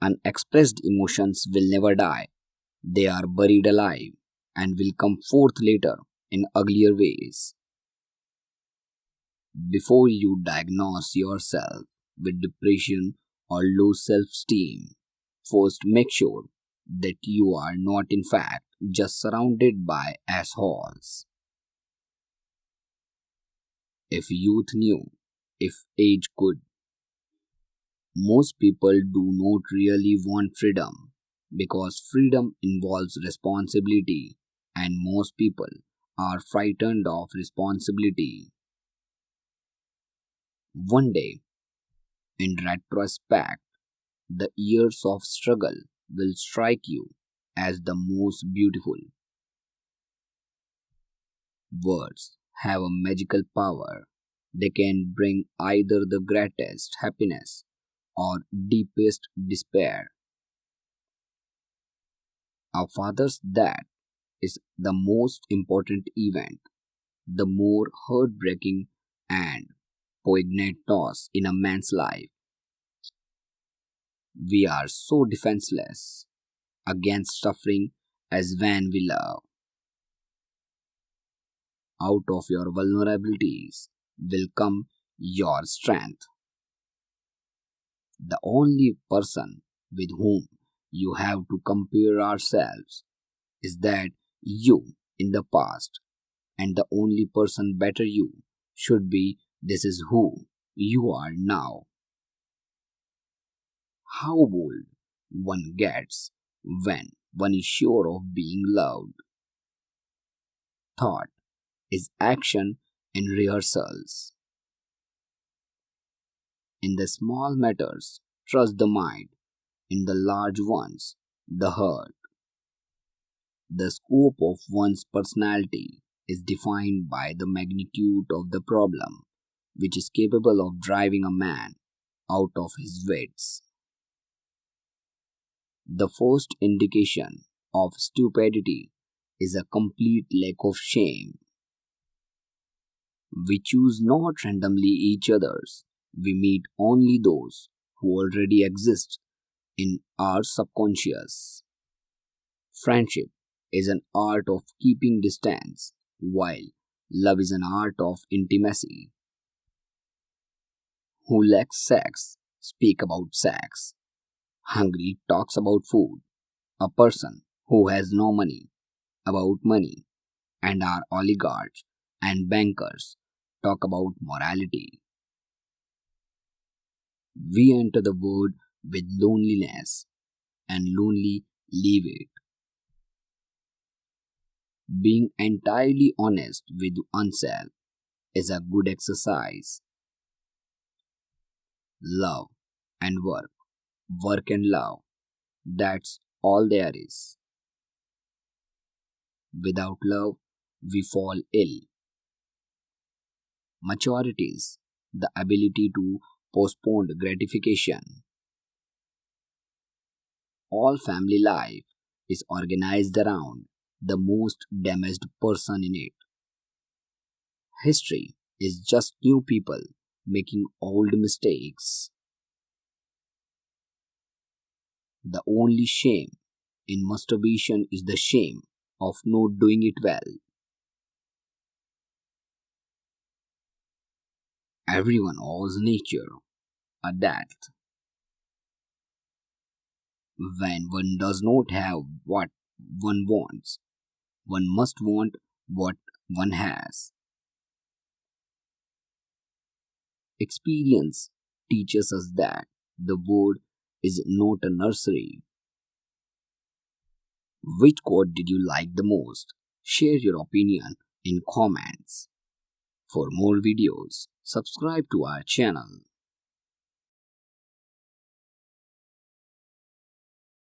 Unexpressed emotions will never die. They are buried alive and will come forth later in uglier ways. Before you diagnose yourself with depression or low self esteem, first make sure that you are not, in fact, just surrounded by assholes. If youth knew, if age could, most people do not really want freedom because freedom involves responsibility, and most people are frightened of responsibility. One day, in retrospect, the years of struggle will strike you as the most beautiful. Words have a magical power. They can bring either the greatest happiness or deepest despair. A father's death is the most important event, the more heartbreaking and poignant loss in a man's life. We are so defenseless against suffering as when we love. Out of your vulnerabilities will come your strength. The only person with whom you have to compare ourselves is that you in the past, and the only person better you should be this is who you are now. How bold one gets when one is sure of being loved. Thought is action in rehearsals. In the small matters, trust the mind. In the large ones, the heart. The scope of one's personality is defined by the magnitude of the problem, which is capable of driving a man out of his wits. The first indication of stupidity is a complete lack of shame. We choose not randomly each others. We meet only those who already exist in our subconscious. Friendship is an art of keeping distance, while love is an art of intimacy. Who lacks sex speak about sex. Hungry talks about food. A person who has no money about money, and our oligarchs and bankers talk about morality. We enter the world with loneliness and lonely leave it. Being entirely honest with oneself is a good exercise. Love and work and love, that's all there is. Without love, we fall ill. Maturity is the ability to postpone gratification. All family life is organized around the most damaged person in it. History is just new people making old mistakes. The only shame in masturbation is the shame of not doing it well. Everyone owes nature a death. When one does not have what one wants, one must want what one has. Experience teaches us that the world is not a nursery. Which quote did you like the most? Share your opinion in comments. For more videos, subscribe to our channel.